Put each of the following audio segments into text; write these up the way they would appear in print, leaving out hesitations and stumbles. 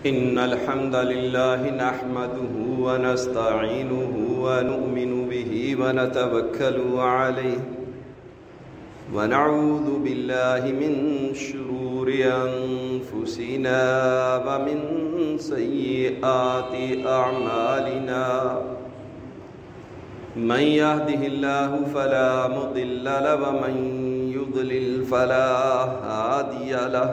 إن الحمد لله نحمده ونستعينه ونؤمن به ونتوكل عليه ونعوذ بالله من شرور أنفسنا ومن سيئات أعمالنا من يهده الله فلا مضل له ومن يضلل فلا هادي له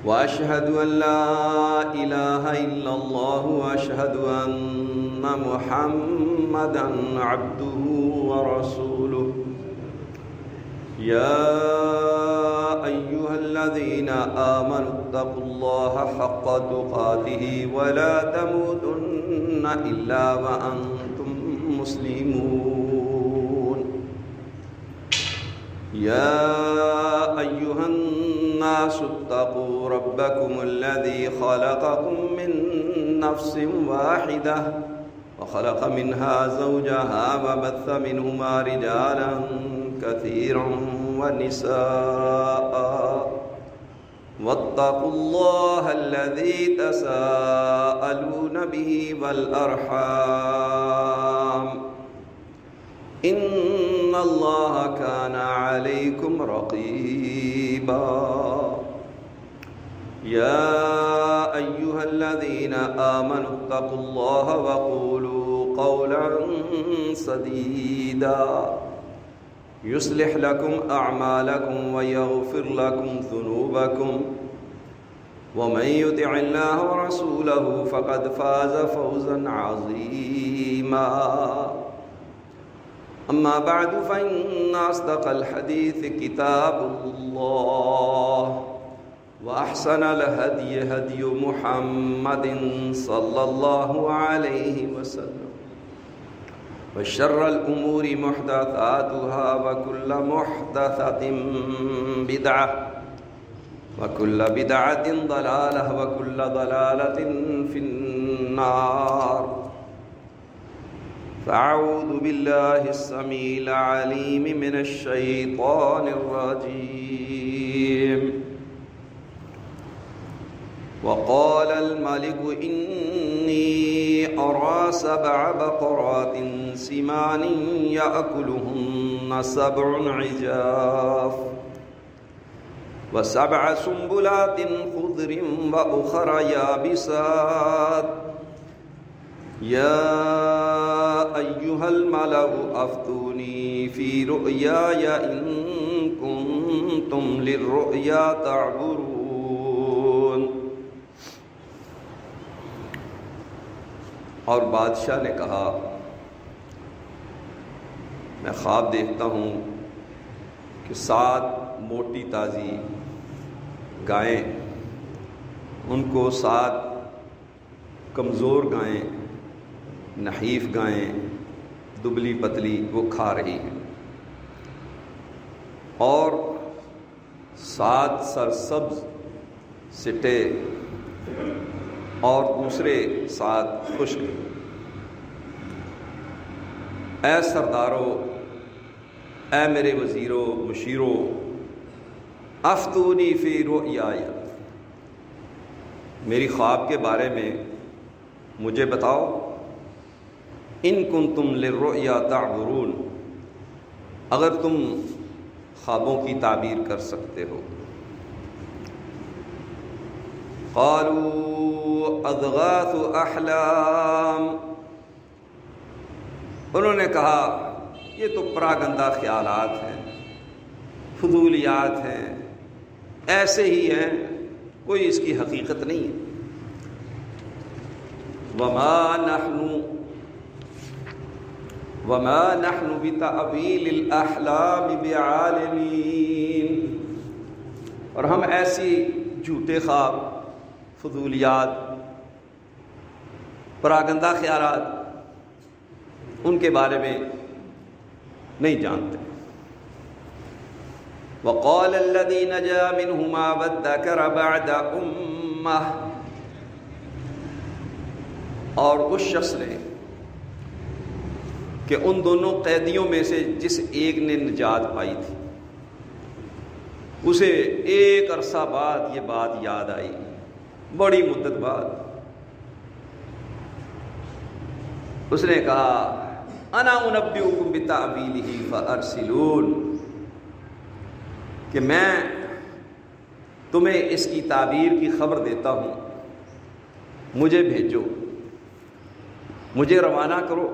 وأشهد أن لا إله إلا الله وأشهد أن محمدًا عبده ورسوله يا أيها الذين آمنوا اتقوا الله حق تقاته ولا تموتن إلا وأنتم مسلمون يا أيها الناس اتقوا ربكم الذي خلقكم من نفس واحدة وخلق منها زوجها وبث منهما رجالا كثيرا ونساء واتقوا الله الذي تساءلون به والأرحام إن الله كان عليكم رقيبا يا أيها الذين آمنوا اتقوا الله وقولوا قولا سديدا يصلح لكم أعمالكم ويغفر لكم ذنوبكم ومن يطع الله ورسوله فقد فاز فوزا عظيما أما بعد فإن أصدق الحديث كتاب الله وأحسن الهدي هدي محمد صلى الله عليه وسلم وشر الأمور محدثاتها وكل محدثة بدعة وكل بدعة ضلالة وكل ضلالة في النار فأعوذ بالله السميع العليم من الشيطان الرجيم وقال الملك إني أرى 7 بقرات سمان يأكلهن 7 عجاف و7 سنبلات خضر وأخر يابسات يا أيها الملأ أفتوني في رؤياي إن كنتم للرؤيا تعبرون. اور بادشاہ نے کہا میں خواب دیکھتا ہوں کہ 7 موٹی تازی گائیں، ان کو 7 کمزور گائیں، نحیف گائیں، دبلی پتلی وہ کھا رہی ہیں، اور 7 سرسبز سٹے اور دوسرے 7 خشک. اے سردارو، اے میرے وزیرو مشیرو، افتونی فی رؤیایا، میری خواب کے بارے میں مجھے بتاؤ. ان کنتم للرؤیا تعبرون، اگر تم خوابوں کی تعبیر کر سکتے ہو. قالوا اضغاث احلام، انہوں نے کہا یہ تو پراگندہ خیالات ہیں، فضولیات ہیں، ایسے ہی ہیں، کوئی اس کی حقیقت نہیں ہے. وما نحن بتأویل الاحلام بعالمین، اور ہم ایسی جھوٹے خواب، فضولیات، پراگندہ خیالات ان کے بارے میں نہیں جانتے. وقال الذي نجا منهما وادكر بعد امه، اور اس شخص نے کہ ان دونوں قیدیوں میں سے جس ایک نے نجات پائی تھی اسے ایک عرصہ بعد یہ بات یاد آئی بڑی مدت بعد اس نے کہا انا انبئکم بتأویلہ فارسلون، کہ میں تمہیں اس کی تعبیر کی خبر دیتا ہوں، مجھے بھیجو، مجھے روانہ کرو۔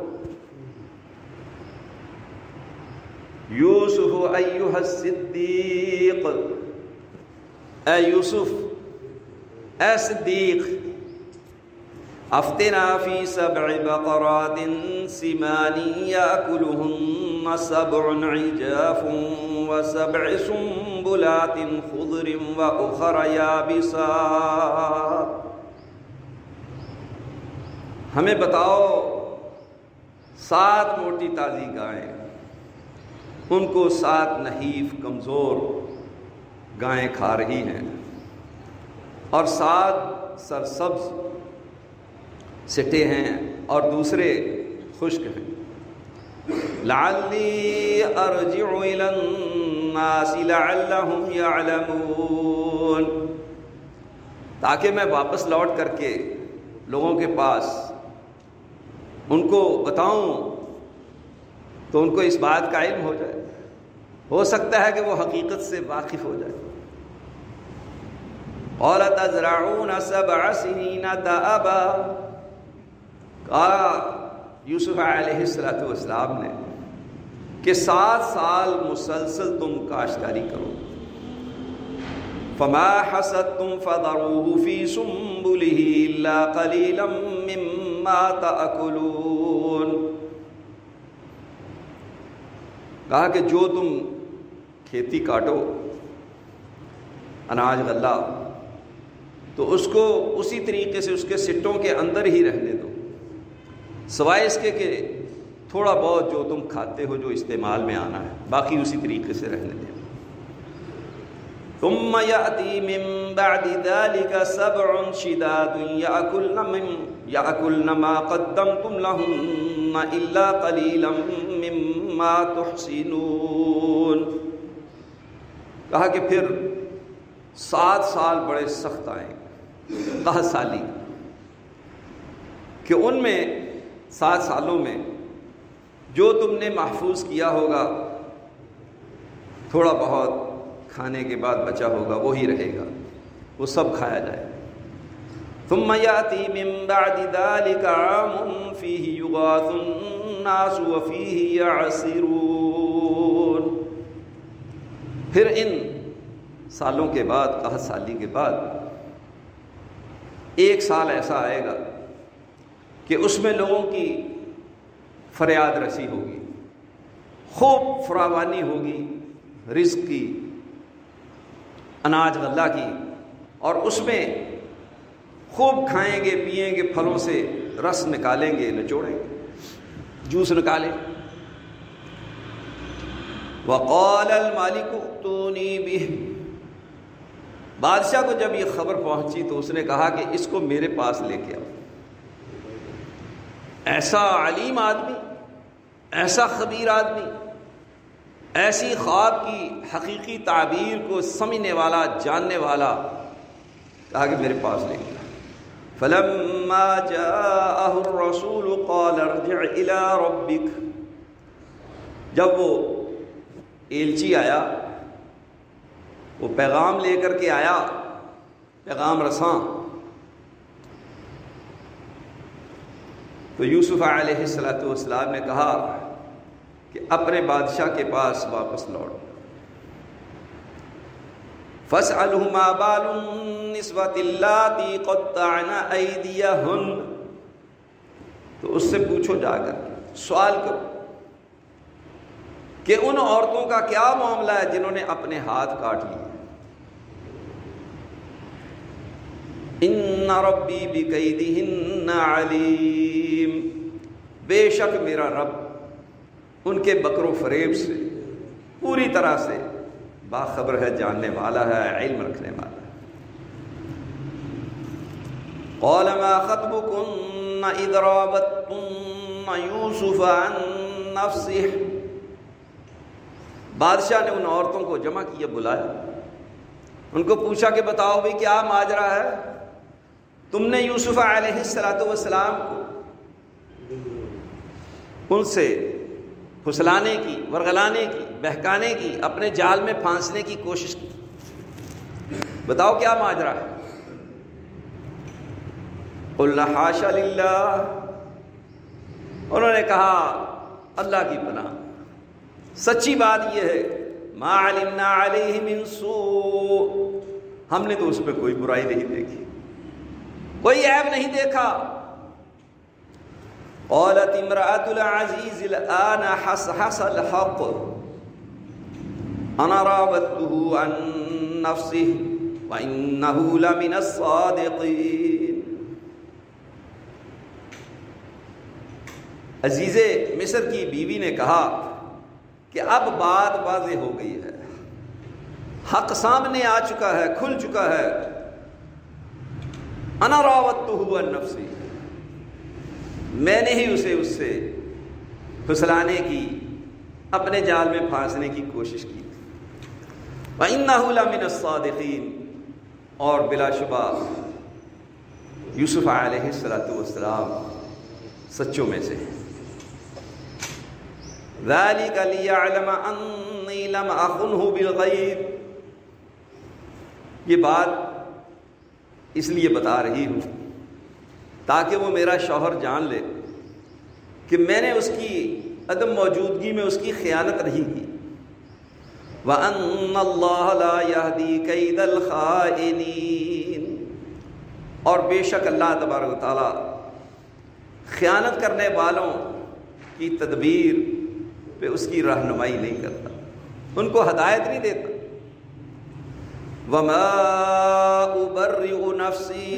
یوسف ایھا الصدیق، اے یوسف، اے صدیق، افتنا فی سبع بقرات سمان یاکلہن سبع عجاف وسبع سنبلات خضر واخر یابسات، ہمیں بتاؤ 7 موٹی تازی گائیں، ان کو 7 نحیف کمزور گائیں کھا رہی ہیں، اور 7 سرسبز سٹے ہیں اور دوسرے خشک ہیں۔ لعلی ارجع الی الناس لعلہم یعلمون، تاکہ میں واپس لوٹ کر کے لوگوں کے پاس ان کو بتاؤں تو ان کو اس بات کا علم ہو جائے، ہو سکتا ہے کہ وہ حقیقت سے واقف ہو جائے۔ قال تزرعون 7 سنین دأبا، کہا یوسف علیہ السلام نے کہ 7 سال مسلسل تم کاشتکاری کرو۔ فما حصدتم فذروه في سنبله الا قليلا مما تأكلون، کہا کہ جو تم کھیتی کاٹو، اناج غلہ، تو اس کو اسی طریقے سے اس کے سٹوں کے اندر ہی رہنے دو، سوائے اس کے کہ تھوڑا بہت جو تم کھاتے ہو جو استعمال میں آنا ہے، باقی اسی طریقے سے رہنے دو۔ ثم يأتي من بعد ذلك 7 شداد يأكلن ما قدمتم لهن إلا قليلا مما تحسنون، کہا کہ پھر 7 سال بڑے سخت آئیں، قحط سالی، کہ ان میں 7 سالوں میں جو تم نے محفوظ کیا ہوگا تھوڑا بہت کھانے کے بعد بچا ہوگا وہی رہے گا، وہ سب کھایا جائے۔ ثم يأتي من بعد ذلك عام فيه يغاث الناس وفيه يعصرون، پھر ان سالوں کے بعد، قحط سالی کے بعد، 1 سال ایسا آئے گا کہ اس میں لوگوں کی فریاد رسی ہوگی، خوب فراوانی ہوگی رزق کی، اناج غلہ کی، اور اس میں خوب کھائیں گے، پئیں گے، پھلوں سے رس نکالیں گے، نچوڑیں گے، جوس نکالیں۔ وقال المالک ائتونی بہ، بادشاہ کو جب یہ خبر پہنچی تو اس نے کہا کہ اس کو میرے پاس لے کے آؤ۔ ایسا علیم آدمی، ایسا خبیر آدمی، ایسی خواب کی حقیقی تعبیر کو سمجھنے والا، جاننے والا، کہا کہ میرے پاس لے گیا۔ فلما جاءه الرسول قال ارجع الى ربك، جب وہ ایلچی آیا، وہ پیغام لے کر کے آیا، پیغام رساں، تو یوسف علیہ السلام نے کہا کہ اپنے بادشاہ کے پاس واپس لوٹ۔ فاسألہ ما بال النسوة اللاتي قطعن أيديهن، تو اس سے پوچھو جا کر، سوال کرو کہ ان عورتوں کا کیا معاملہ ہے جنہوں نے اپنے ہاتھ کاٹ لیے۔ ان ربی بکیدہن علیم، بے شک میرا رب ان کے مکر و فریب سے پوری طرح سے باخبر ہے، جاننے والا ہے، علم رکھنے والا ہے۔ قال ما خطبكن اذ راوتن یوسف عن نفسه، بادشاہ نے ان عورتوں کو جمع کیا، بلایا، ان کو پوچھا کہ بتاؤ بھی کیا ماجرا ہے، تم نے یوسف علیہ السلام کو ان سے پھسلانے کی، ورغلانے کی، بہکانے کی، اپنے جال میں پھانسنے کی کوشش کی۔ بتاؤ کیا ماجرا ہے؟ قُلْنَا حَاشَ لِلَّهِ، انہوں نے کہا اللہ کی پناہ، سچی بات یہ ہے، مَا عَلِمْنَا عَلَيْهِ مِن سُوءٍ، ہم نے تو اس پہ کوئی برائی نہیں دیکھی، کوئی عیب نہیں دیکھا۔ قالت امرأة العزيز الآن حصحص الحق أنا راودته عن نفسه وإنه لمن الصادقين۔ عزیز مصر کی بیوی نے کہا کہ اب بات واضح ہو گئی ہے، حق سامنے آ چکا ہے، کھل چکا ہے۔ انا راودته عن نفسه، میں نے ہی اسے اس سے پھسلانے کی، اپنے جال میں پھانسنے کی کوشش کی تھی۔ وَإِنَّهُ لَمِنَ الصَّادِقِينَ، اور بلا شبہ یوسف علیہ السلام سچوں میں سے ہیں۔ ذَلِكَ لِيَعْلَمَ أَنِّي لَمْ أَخُنْهُ بِالْغَيْبِ، یہ بات اس لیے بتا رہی ہوں تاکہ وہ میرا شوہر جان لے کہ میں نے اس کی عدم موجودگی میں اس کی خیانت نہیں کی۔ وَأَنَّ اللَّهَ لَا يَهْدِي كَيْدَ الْخَائِنِينَ، اور بے شک اللہ تبارک و تعالیٰ خیانت کرنے والوں کی تدبیر پہ اس کی رہنمائی نہیں کرتا، ان کو ہدایت نہیں دیتا۔ وَمَا أُبَرِّئُ نَفْسِي،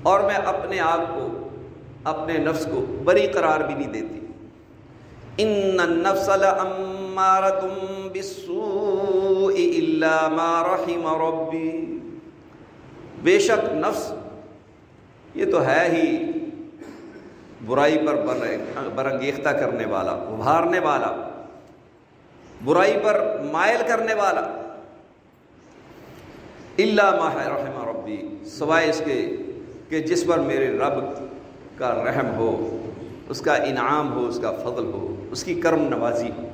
اور میں اپنے آپ کو، اپنے نفس کو بری قرار بھی نہیں دیتی۔ إِنَّ النَّفْسَ لَأَمَّارَةٌ بِالسُّوءِ إِلَّا مَا رَحِمَ رَبِّي، بے شک نفس یہ تو ہے ہی برائی پر برانگیختہ کرنے والا، ابھارنے والا، برائی پر مائل کرنے والا۔ الا ما رحم ربی، سوائے اس کے کہ جس پر میرے رب کا رحم ہو، اس کا انعام ہو، اس کا فضل ہو، اس کی کرم نوازی ہو۔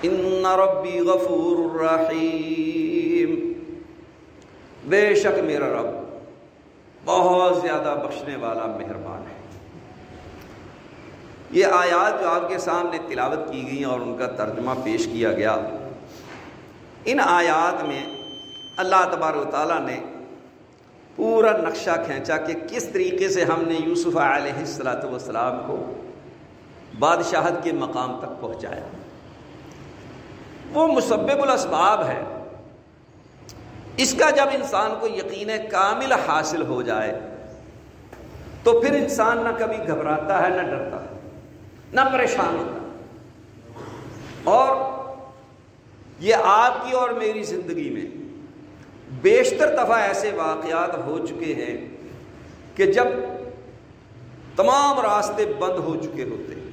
ان ربی غفور رحیم، بے شک میرا رب بہت زیادہ بخشنے والا، مہربان ہے۔ یہ آیات جو آپ کے سامنے تلاوت کی گئی اور ان کا ترجمہ پیش کیا گیا، ان آیات میں اللہ تبارک و تعالیٰ نے پورا نقشہ کھینچا کہ کس طریقے سے ہم نے یوسف علیہ السلام کو بادشاہت کے مقام تک پہنچایا۔ وہ مسبب الاسباب ہے، اس کا جب انسان کو یقین کامل حاصل ہو جائے تو پھر انسان نہ کبھی گھبراتا ہے، نہ ڈرتا ہے، نہ پریشان ہوتا۔ اور یہ آپ کی اور میری زندگی میں بیشتر دفعہ ایسے واقعات ہو چکے ہیں کہ جب تمام راستے بند ہو چکے ہوتے ہیں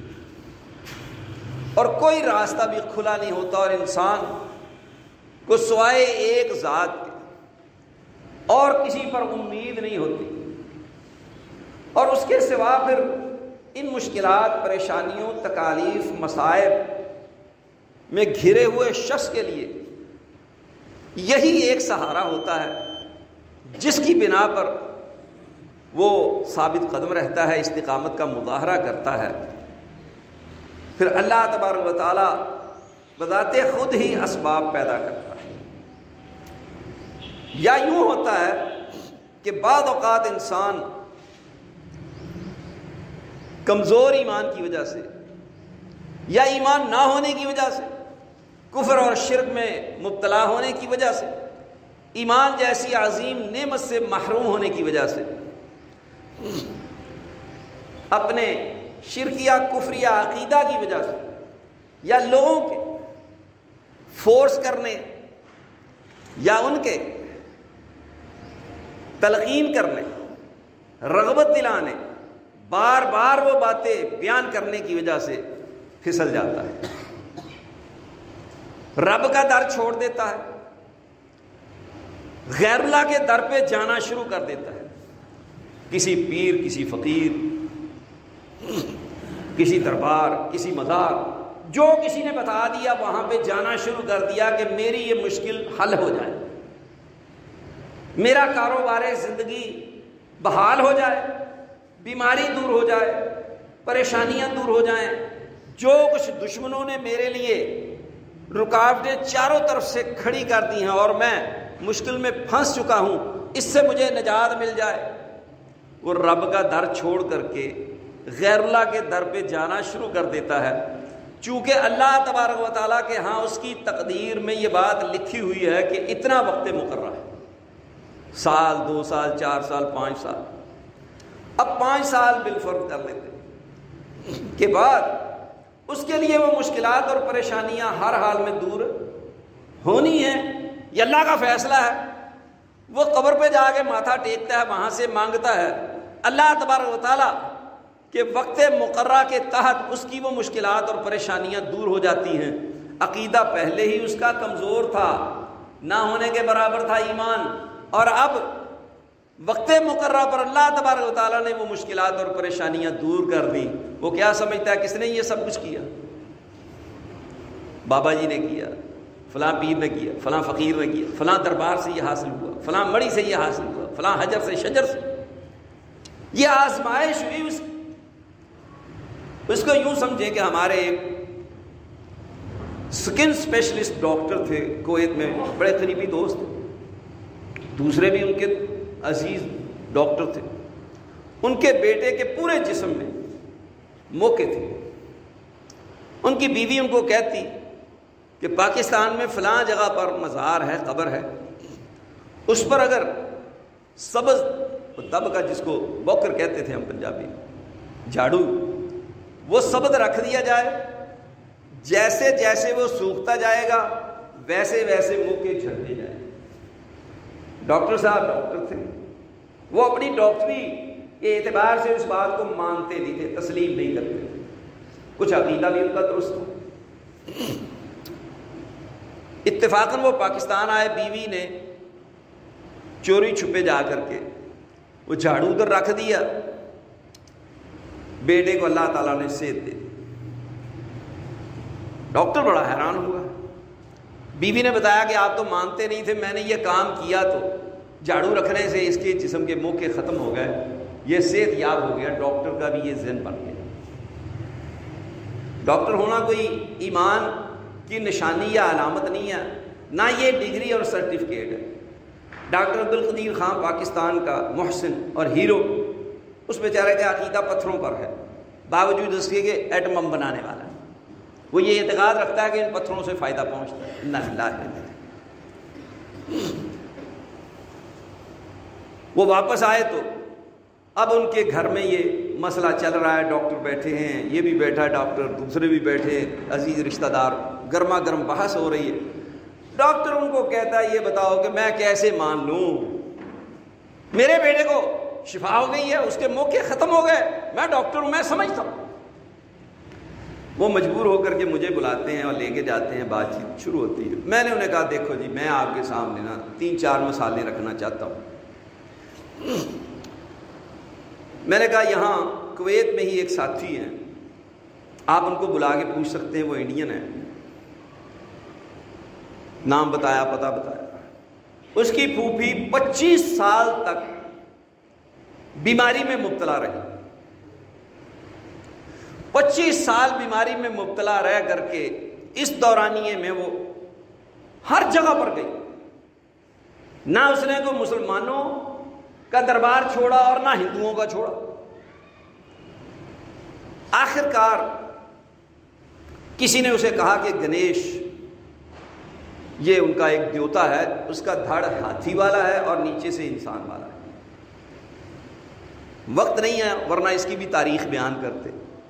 اور کوئی راستہ بھی کھلا نہیں ہوتا، اور انسان کو سوائے ایک ذات کے اور کسی پر امید نہیں ہوتی، اور اس کے سوا پھر ان مشکلات، پریشانیوں، تکالیف، مصائب میں گھرے ہوئے شخص کے لیے یہی ایک سہارا ہوتا ہے جس کی بنا پر وہ ثابت قدم رہتا ہے، استقامت کا مظاہرہ کرتا ہے۔ پھر اللہ تبارک و تعالیٰ بذات خود ہی اسباب پیدا کرتا ہے۔ یا یوں ہوتا ہے کہ بعض اوقات انسان کمزور ایمان کی وجہ سے یا ایمان نہ ہونے کی وجہ سے، کفر اور شرک میں مبتلا ہونے کی وجہ سے، ایمان جیسی عظیم نعمت سے محروم ہونے کی وجہ سے، اپنے شرکیہ کفریہ عقیدہ کی وجہ سے، یا لوگوں کے فورس کرنے یا ان کے تلقین کرنے، رغبت دلانے، بار بار وہ باتیں بیان کرنے کی وجہ سے پھسل جاتا ہے، رب کا در چھوڑ دیتا ہے، غیر اللہ کے در پہ جانا شروع کر دیتا ہے، کسی پیر، کسی فقیر، کسی دربار، کسی مزار، جو کسی نے بتا دیا وہاں پہ جانا شروع کر دیا کہ میری یہ مشکل حل ہو جائے، میرا کاروبار زندگی بحال ہو جائے، بیماری دور ہو جائے، پریشانیاں دور ہو جائیں، جو کچھ دشمنوں نے میرے لیے رکاوٹیں چاروں طرف سے کھڑی کر دی ہیں اور میں مشکل میں پھنس چکا ہوں، اس سے مجھے نجات مل جائے۔ وہ رب کا در چھوڑ کر کے غیر اللہ کے در پہ جانا شروع کر دیتا ہے، چونکہ اللہ تبارک و تعالیٰ کے ہاں اس کی تقدیر میں یہ بات لکھی ہوئی ہے کہ اتنا وقت مقررہ ہے، سال، 2 سال، 4 سال، 5 سال۔ اب 5 سال بالفرض کر لیتے کے بعد اس کے لیے وہ مشکلات اور پریشانیاں ہر حال میں دور ہونی ہیں، یہ اللہ کا فیصلہ ہے۔ وہ قبر پہ جا کے ماتھا ٹیکتا ہے، وہاں سے مانگتا ہے، اللہ تبارک و تعالیٰ کہ وقت مقررہ کے تحت اس کی وہ مشکلات اور پریشانیاں دور ہو جاتی ہیں۔ عقیدہ پہلے ہی اس کا کمزور تھا، نہ ہونے کے برابر تھا ایمان، اور اب وقت مقررہ پر اللہ تبارک و تعالیٰ نے وہ مشکلات اور پریشانیاں دور کر دیں۔ وہ کیا سمجھتا ہے کس نے یہ سب کچھ کیا؟ بابا جی نے کیا، فلاں پیر نے کیا، فلاں فقیر نے کیا، فلاں دربار سے یہ حاصل ہوا، فلاں مڑی سے یہ حاصل ہوا، فلاں حجر سے، شجر سے یہ آزمائش ہوئی۔ اس کو یوں سمجھیں کہ ہمارے ایک سکن اسپیشلسٹ ڈاکٹر تھے کویت میں، بڑے قریبی دوست تھے، دوسرے بھی ان کے عزیز ڈاکٹر تھے۔ ان کے بیٹے کے پورے جسم میں موقع تھے۔ ان کی بیوی ان کو کہتی کہ پاکستان میں فلاں جگہ پر مزار ہے، قبر ہے، اس پر اگر سبز دب کا، جس کو بوکر کہتے تھے ہم پنجابی، جھاڑو، وہ سبز رکھ دیا جائے، جیسے جیسے وہ سوکھتا جائے گا ویسے ویسے موقع چھٹتے جائیں۔ ڈاکٹر صاحب ڈاکٹر تھے، وہ اپنی ڈاکٹری کے اعتبار سے اس بات کو مانتے نہیں تھے، تسلیم نہیں کرتے تھے، کچھ عقیدہ بھی ان کا درست تھا۔ اتفاقاً وہ پاکستان آئے، بیوی نے چوری چھپے جا کر کے وہ جھاڑو ادھر رکھ دیا، بیٹے کو اللہ تعالیٰ نے صحت دے دی۔ ڈاکٹر بڑا حیران ہوا، بیوی نے بتایا کہ آپ تو مانتے نہیں تھے، میں نے یہ کام کیا تو جھاڑو رکھنے سے اس کے جسم کے موقع ختم ہو گئے، یہ صحت یاب ہو گیا۔ ڈاکٹر کا بھی یہ ذہن بن گیا۔ ڈاکٹر ہونا کوئی ایمان کی نشانی یا علامت نہیں ہے، نہ یہ ڈگری اور سرٹیفکیٹ ہے۔ ڈاکٹر عبدالقدیر خان پاکستان کا محسن اور ہیرو، اس بیچارے کا عقیدہ پتھروں پر ہے، باوجود اس کے کہ ایٹم بم بنانے والا ہے، وہ یہ اعتقاد رکھتا ہے کہ ان پتھروں سے فائدہ پہنچتا ہے۔ وہ واپس آئے تو اب ان کے گھر میں یہ مسئلہ چل رہا ہے، ڈاکٹر بیٹھے ہیں، یہ بھی بیٹھا ڈاکٹر، دوسرے بھی بیٹھے، عزیز رشتہ دار، گرما گرم بحث ہو رہی ہے۔ ڈاکٹر ان کو کہتا ہے یہ بتاؤ کہ میں کیسے مان لوں، میرے بیٹے کو شفا ہو گئی ہے، اس کے موقع ختم ہو گئے، میں ڈاکٹر ہوں، میں سمجھتا ہوں۔ وہ مجبور ہو کر کے مجھے بلاتے ہیں اور لے کے جاتے ہیں، بات چیت شروع ہوتی ہے۔ میں نے انہیں کہا دیکھو جی، میں آپ کے سامنے نا 3-4 مسائل رکھنا چاہتا ہوں۔ میں نے کہا یہاں کویت میں ہی ایک ساتھی ہیں، آپ ان کو بلا کے پوچھ سکتے ہیں، وہ انڈین ہیں، نام بتایا، پتہ بتایا۔ اس کی پھوپھی 25 سال تک بیماری میں مبتلا رہی، 25 سال بیماری میں مبتلا رہ کر کے اس دورانیے میں وہ ہر جگہ پر گئی، نہ اس نے کوئی مسلمانوں کا دربار چھوڑا اور نہ ہندوؤں کا چھوڑا۔ آخر کار کسی نے اسے کہا کہ گنیش یہ ان کا ایک دیوتا ہے، اس کا دھڑ ہاتھی والا ہے اور نیچے سے انسان والا ہے۔ وقت نہیں ہے ورنہ اس کی بھی تاریخ بیان کرتے،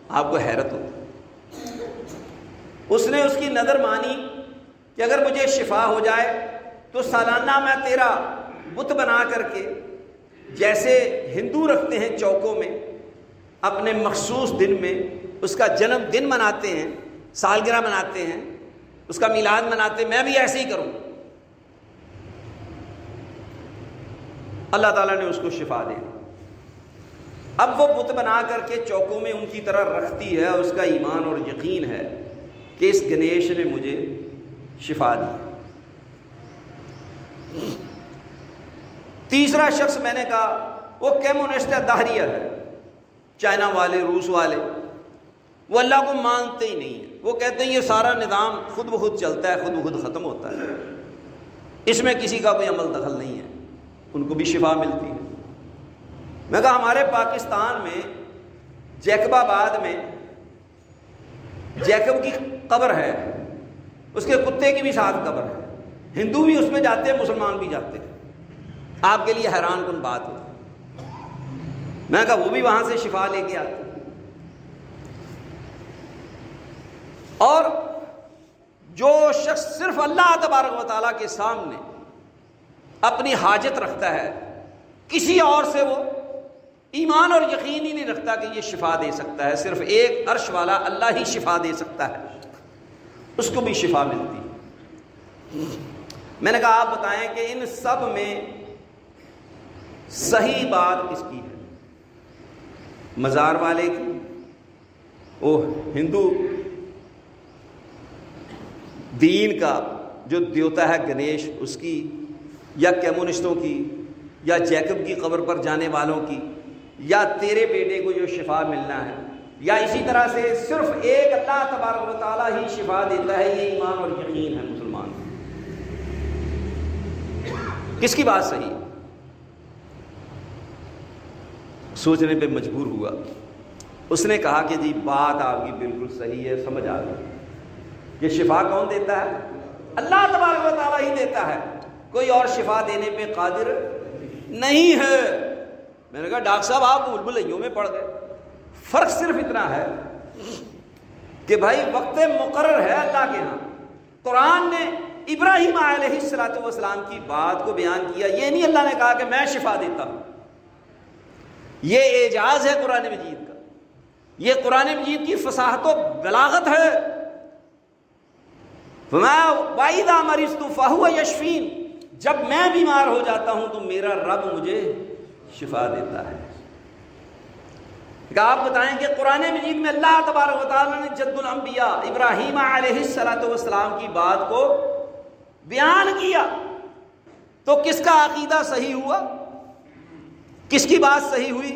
آپ کو حیرت ہوتی۔ اس نے اس کی نظر مانی کہ اگر مجھے شفا ہو جائے تو سالانہ میں تیرا بت بنا کر کے، جیسے ہندو رکھتے ہیں چوکوں میں اپنے مخصوص دن میں اس کا جنم دن مناتے ہیں، سالگرہ مناتے ہیں، اس کا میلاد مناتے ہیں، میں بھی ایسے ہی کروں۔ اللہ تعالیٰ نے اس کو شفا دے دی۔ اب وہ بت بنا کر کے چوکوں میں ان کی طرح رکھتی ہے، اس کا ایمان اور یقین ہے کہ اس گنیش نے مجھے شفا دی۔ تیسرا شخص میں نے کہا وہ کمیونسٹ ہے، دہریہ ہے، چائنا والے، روس والے، وہ اللہ کو مانتے ہی نہیں ہیں۔ وہ کہتے ہیں یہ سارا نظام خود بخود چلتا ہے، خود بخود ختم ہوتا ہے، اس میں کسی کا کوئی عمل دخل نہیں ہے، ان کو بھی شفا ملتی ہے۔ میں کہا ہمارے پاکستان میں جیکب آباد میں جیکب کی قبر ہے، اس کے کتے کی بھی ساتھ قبر ہے، ہندو بھی اس میں جاتے ہیں، مسلمان بھی جاتے ہیں، آپ کے لیے حیران کن بات ہو۔ میں کہا وہ بھی وہاں سے شفا لے کے آتے۔ اور جو شخص صرف اللہ تبارک و تعالیٰ کے سامنے اپنی حاجت رکھتا ہے، کسی اور سے وہ ایمان اور یقین ہی نہیں رکھتا کہ یہ شفا دے سکتا ہے، صرف ایک عرش والا اللہ ہی شفا دے سکتا ہے، اس کو بھی شفا ملتی ہے۔ میں نے کہا آپ بتائیں کہ ان سب میں صحیح بات کس کی ہے؟ مزار والے کی، وہ ہندو دین کا جو دیوتا ہے گنیش، اس کی، یا کمیونسٹوں کی، یا جیکب کی قبر پر جانے والوں کی، یا تیرے بیٹے کو جو شفا ملنا ہے، یا اسی طرح سے صرف ایک اللہ تبارک و تعالیٰ ہی شفا دیتا ہے، یہ ایمان اور یقین ہے مسلمان۔ کس کی بات صحیح ہے؟ سوچنے پہ مجبور ہوا۔ اس نے کہا کہ جی بات آپ کی بالکل صحیح ہے، سمجھ آ گئی، یہ شفا کون دیتا ہے؟ اللہ تبارک و تعالیٰ ہی دیتا ہے، کوئی اور شفا دینے پہ قادر نہیں ہے۔ میں نے کہا ڈاکٹر صاحب آپ بھول بھلائیوں میں پڑ گئے، فرق صرف اتنا ہے کہ بھائی وقت مقرر ہے اللہ کے ہاں۔ قرآن نے ابراہیم علیہ السلام کی بات کو بیان کیا، یہ نہیں اللہ نے کہا کہ میں شفا دیتا ہوں، یہ اعجاز ہے قرآن مجید کا، یہ قرآن مجید کی فصاحت و بلاغت ہے۔ وَإِذَا مَرِضْتُ فَهُوَ يَشْفِينِ، جب میں بیمار ہو جاتا ہوں تو میرا رب مجھے شفا دیتا ہے۔ کہ آپ بتائیں کہ قرآن مجید میں اللہ تبارک و تعالیٰ نے جد الانبیاء ابراہیم علیہ السلام کی بات کو بیان کیا، تو کس کا عقیدہ صحیح ہوا؟ کس کی بات صحیح ہوئی؟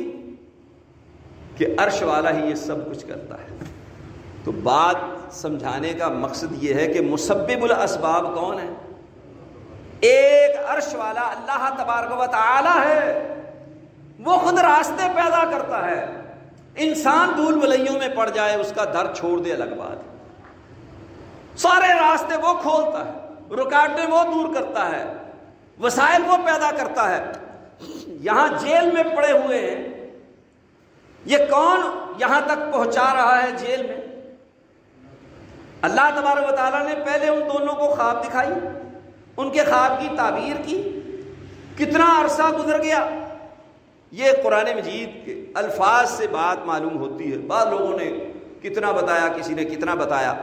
کہ عرش والا ہی یہ سب کچھ کرتا ہے۔ تو بات سمجھانے کا مقصد یہ ہے کہ مسبب الاسباب کون ہے؟ ایک عرش والا اللہ تبارک و تعالی ہے، وہ خود راستے پیدا کرتا ہے۔ انسان بھول بھلائیوں میں پڑ جائے، اس کا در چھوڑ دے الگ بات ہے، سارے راستے وہ کھولتا ہے، رکاوٹیں وہ دور کرتا ہے، وسائل وہ پیدا کرتا ہے۔ یہاں جیل میں پڑے ہوئے ہیں، یہ کون یہاں تک پہنچا رہا ہے جیل میں؟ اللہ تبارک و تعالیٰ نے پہلے ان دونوں کو خواب دکھائی، ان کے خواب کی تعبیر کی، کتنا عرصہ گزر گیا، یہ قرآن مجید کے الفاظ سے بات معلوم ہوتی ہے۔ بعض لوگوں نے کتنا بتایا، کسی نے کتنا بتایا،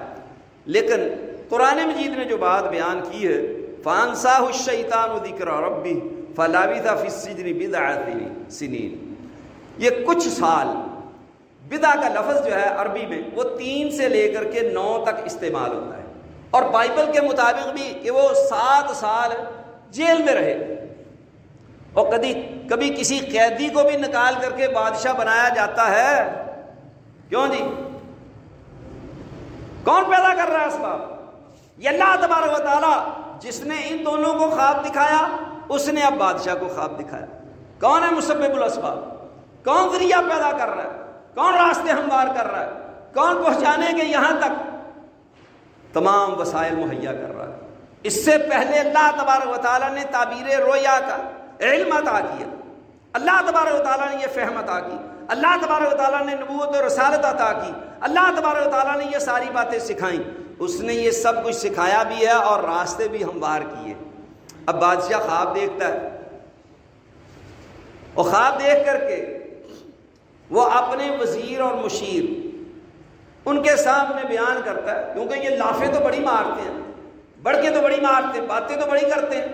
لیکن قرآن مجید نے جو بات بیان کی ہے، فَأَنْسَاهُ الشَّيْطَانُ ذِكْرَ رَبِّهِ فَلَبِثَ فِي السِّجْنِ بِضْعَ سِنِينَ۔ یہ کچھ سال، بدع کا لفظ جو ہے عربی میں وہ 3 سے لے کر کے 9 تک استعمال ہوتا ہے، اور بائبل کے مطابق بھی کہ وہ 7 سال جیل میں رہے، اور کبھی کسی قیدی کو بھی نکال کر کے بادشاہ بنایا جاتا ہے۔ کیوں جی؟ کون پیدا کر رہا ہے اسباب؟ یہ اللہ تبارک و تعالیٰ، جس نے ان دونوں کو خواب دکھایا، اس نے اب بادشاہ کو خواب دکھایا۔ کون ہے مسبب الاسباب؟ کون ذریعہ پیدا کر رہا ہے؟ کون راستے ہموار کر رہا ہے؟ کون پہنچانے کے یہاں تک تمام وسائل مہیا کر رہا ہے؟ اس سے پہلے اللہ تبارک و تعالیٰ نے تعبیر رویا کا علم عطا کیا، اللہ تبارک و تعالیٰ نے یہ فہم عطا کی، اللہ تبارک و تعالیٰ نے نبوت و رسالت عطا کی، اللہ تبارک و تعالیٰ نے یہ ساری باتیں سکھائیں، اس نے یہ سب کچھ سکھایا بھی ہے اور راستے بھی ہموار کیے۔ اب بادشاہ خواب دیکھتا ہے، اور خواب دیکھ کر کے وہ اپنے وزیر اور مشیر ان کے سامنے بیان کرتا ہے، کیونکہ یہ لافے تو بڑی مارتے ہیں، بڑھ کے تو بڑی مارتے ہیں، باتیں تو بڑی کرتے ہیں،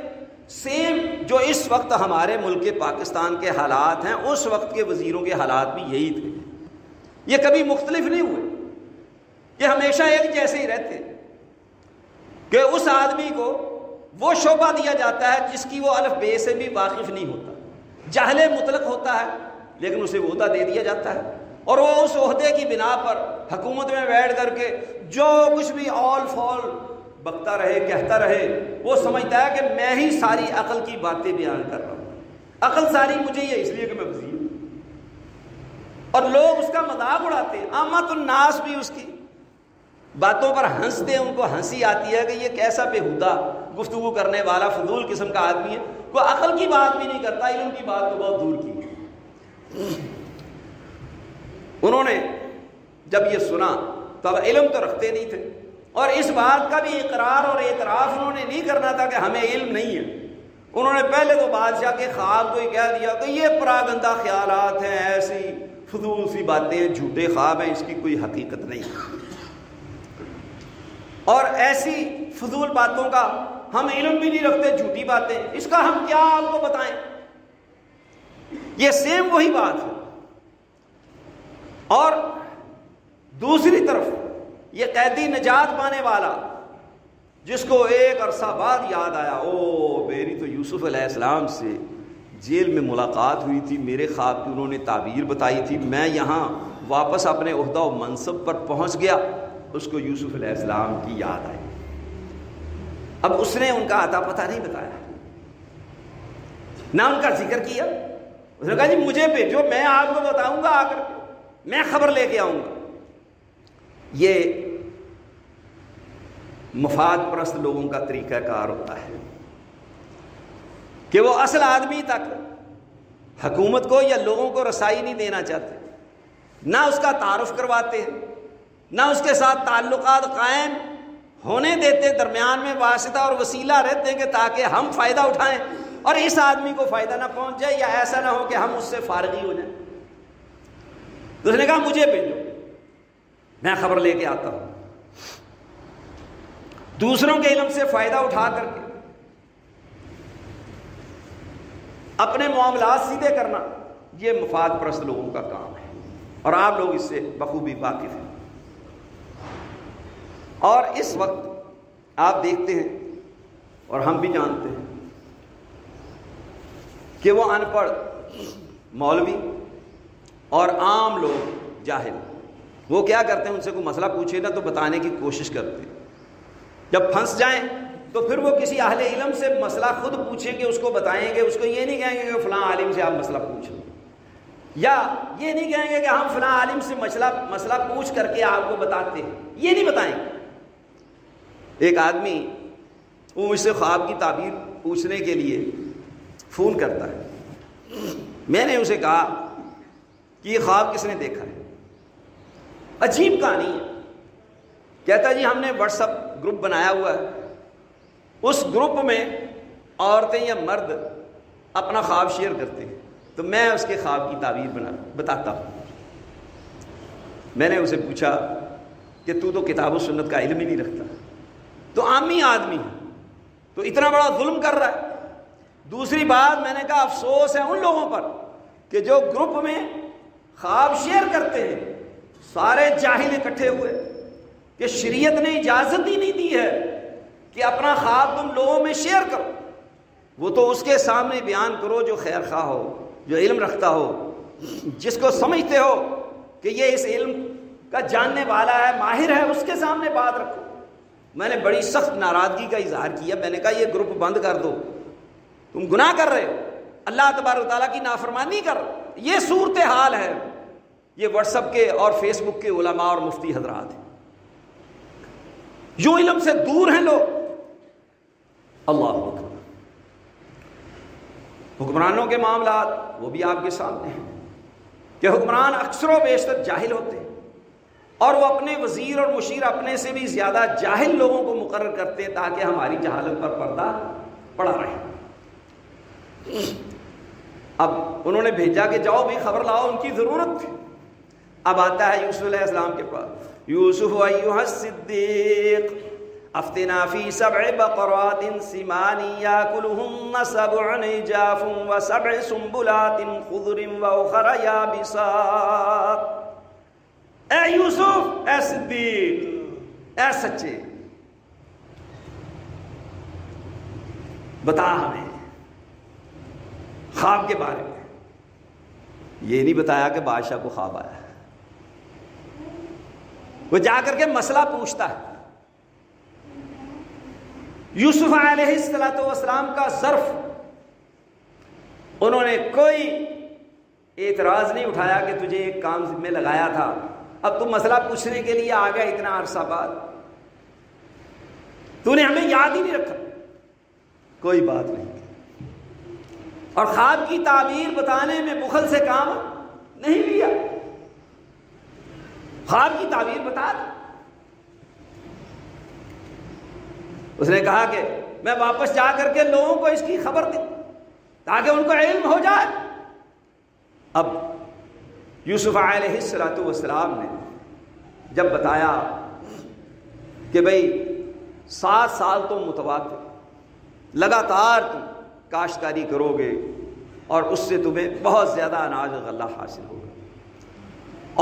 سیم جو اس وقت ہمارے ملک پاکستان کے حالات ہیں اس وقت کے وزیروں کے حالات بھی یہی تھے. یہ کبھی مختلف نہیں ہوئے، یہ ہمیشہ ایک جیسے ہی رہتے کہ اس آدمی کو وہ شعبہ دیا جاتا ہے جس کی وہ الف بے سے بھی واقف نہیں ہوتا، جاہل مطلق ہوتا ہے لیکن اسے وہ عہدہ دے دیا جاتا ہے اور وہ اس عہدے کی بنا پر حکومت میں بیٹھ کر کے جو کچھ بھی آل فال بکتا رہے کہتا رہے، وہ سمجھتا ہے کہ میں ہی ساری عقل کی باتیں بیان کر رہا ہوں، عقل ساری مجھے ہی ہے اس لیے کہ میں وزیر ہوں. اور لوگ اس کا مذاق اڑاتے ہیں، عامت الناس بھی اس کی باتوں پر ہنستے ہیں، ان کو ہنسی آتی ہے کہ یہ کیسا بےہودہ گفتگو کرنے والا فضول قسم کا آدمی ہے، وہ عقل کی بات بھی نہیں کرتا، علم کی بات تو بہت دور کی. انہوں نے جب یہ سنا تب علم تو رکھتے نہیں تھے اور اس بات کا بھی اقرار اور اعتراف انہوں نے نہیں کرنا تھا کہ ہمیں علم نہیں ہے. انہوں نے پہلے تو بادشاہ کے خواب کو ہی کہہ دیا کہ یہ پراگندہ خیالات ہیں، ایسی فضول سی باتیں ہیں، جھوٹے خواب ہیں، اس کی کوئی حقیقت نہیں. اور ایسی فضول باتوں کا ہم علم بھی نہیں رکھتے، جھوٹی باتیں، اس کا ہم کیا آپ کو بتائیں. یہ سیم وہی بات ہے. اور دوسری طرف یہ قیدی نجات پانے والا جس کو ایک عرصہ بعد یاد آیا، او میری تو یوسف علیہ السلام سے جیل میں ملاقات ہوئی تھی، میرے خواب کی انہوں نے تعبیر بتائی تھی، میں یہاں واپس اپنے عہدہ و منصب پر پہنچ گیا. اس کو یوسف علیہ السلام کی یاد آئی. اب اس نے ان کا عطا پتہ نہیں بتایا، نہ ان کا ذکر کیا. اس نے کہا جی مجھے بھیجو، میں آپ کو بتاؤں گا، آ کر میں خبر لے کے آؤں گا. یہ مفاد پرست لوگوں کا طریقہ کار ہوتا ہے کہ وہ اصل آدمی تک حکومت کو یا لوگوں کو رسائی نہیں دینا چاہتے، نہ اس کا تعارف کرواتے ہیں، نہ اس کے ساتھ تعلقات قائم ہونے دیتے، درمیان میں واسطہ اور وسیلہ رہتے ہیں کہ تاکہ ہم فائدہ اٹھائیں اور اس آدمی کو فائدہ نہ پہنچ جائے یا ایسا نہ ہو کہ ہم اس سے فارغی ہو جائیں. تو اس نے کہا مجھے بھیجو، میں خبر لے کے آتا ہوں. دوسروں کے علم سے فائدہ اٹھا کر کے اپنے معاملات سیدھے کرنا یہ مفاد پرست لوگوں کا کام ہے اور آپ لوگ اس سے بخوبی واقف ہیں. اور اس وقت آپ دیکھتے ہیں اور ہم بھی جانتے ہیں کہ وہ ان پڑھ مولوی اور عام لوگ جاہل وہ کیا کرتے ہیں، ان سے کوئی مسئلہ پوچھے نا تو بتانے کی کوشش کرتے ہیں، جب پھنس جائیں تو پھر وہ کسی اہل علم سے مسئلہ خود پوچھیں گے، اس کو بتائیں گے، اس کو یہ نہیں کہیں گے کہ فلاں عالم سے آپ مسئلہ پوچھیں، یا یہ نہیں کہیں گے کہ ہم فلاں عالم سے مسئلہ پوچھ کر کے آپ کو بتاتے ہیں، یہ نہیں بتائیں گے. ایک آدمی وہ مجھ سے خواب کی تعبیر پوچھنے کے لیے فون کرتا ہے. میں نے اسے کہا کہ یہ خواب کس نے دیکھا ہے؟ عجیب کہانی ہے. کہتا جی ہم نے واٹس ایپ گروپ بنایا ہوا ہے، اس گروپ میں عورتیں یا مرد اپنا خواب شیئر کرتے ہیں، تو میں اس کے خواب کی تعبیر بتاتا ہوں. میں نے اسے پوچھا کہ تو کتاب و سنت کا علم ہی نہیں رکھتا، تو عامی آدمی ہے، تو اتنا بڑا ظلم کر رہا ہے. دوسری بات میں نے کہا افسوس ہے ان لوگوں پر کہ جو گروپ میں خواب شیئر کرتے ہیں سارے جاہل اکٹھے ہوئے کہ شریعت نے اجازت ہی نہیں دی ہے کہ اپنا خواب تم لوگوں میں شیئر کرو. وہ تو اس کے سامنے بیان کرو جو خیر خواہ ہو، جو علم رکھتا ہو، جس کو سمجھتے ہو کہ یہ اس علم کا جاننے والا ہے، ماہر ہے، اس کے سامنے بات رکھو. میں نے بڑی سخت ناراضگی کا اظہار کیا. میں نے کہا یہ گروپ بند کر دو، تم گناہ کر رہے ہو، اللہ تبارک و تعالیٰ کی نافرمانی کر رہے ہو. یہ صورتحال ہے. یہ واٹس ایپ کے اور فیس بک کے علماء اور مفتی حضرات ہیں، جو علم سے دور ہیں لوگ. اللہ اکبر. حکمرانوں کے معاملات وہ بھی آپ کے سامنے ہیں کہ حکمران اکثر و بیشتر جاہل ہوتے ہیں اور وہ اپنے وزیر اور مشیر اپنے سے بھی زیادہ جاہل لوگوں کو مقرر کرتے ہیں تاکہ ہماری جہالت پر پردہ پڑا رہے. اب انہوں نے بھیجا کہ جاؤ بھی خبر لاؤ، ان کی ضرورت تھی. اب آتا ہے یوسف علیہ السلام کے پاس، یوسف ایھا الصدیق افتنا فی سبع بقرات سمان یاکلہن سبع عجاف وسبع سنبلات خضر واخر یابسات۔ اے یوسف، اے صدیق، اے سچے، بتا ہمیں خواب کے بارے میں۔ یہ نہیں بتایا کہ بادشاہ کو خواب آیا، وہ جا کر کے مسئلہ پوچھتا ہے۔ یوسف علیہ السلام کا ظرف، انہوں نے کوئی اعتراض نہیں اٹھایا کہ تجھے ایک کام میں لگایا تھا، اب تم مسئلہ پوچھنے کے لیے آ گیا اتنا عرصہ بعد، تو نے ہمیں یاد ہی نہیں رکھا، کوئی بات نہیں۔ اور خواب کی تعبیر بتانے میں بخل سے کام نہیں لیا، خواب کی تعبیر بتا دی۔ اس نے کہا کہ میں واپس جا کر کے لوگوں کو اس کی خبر دوں تاکہ ان کو علم ہو جائے۔ اب یوسف علیہ السلام نے جب بتایا کہ بھئی 7 سال تم متواتر لگاتار تم کاشتکاری کرو گے اور اس سے تمہیں بہت زیادہ اناج و غلہ حاصل ہوگا،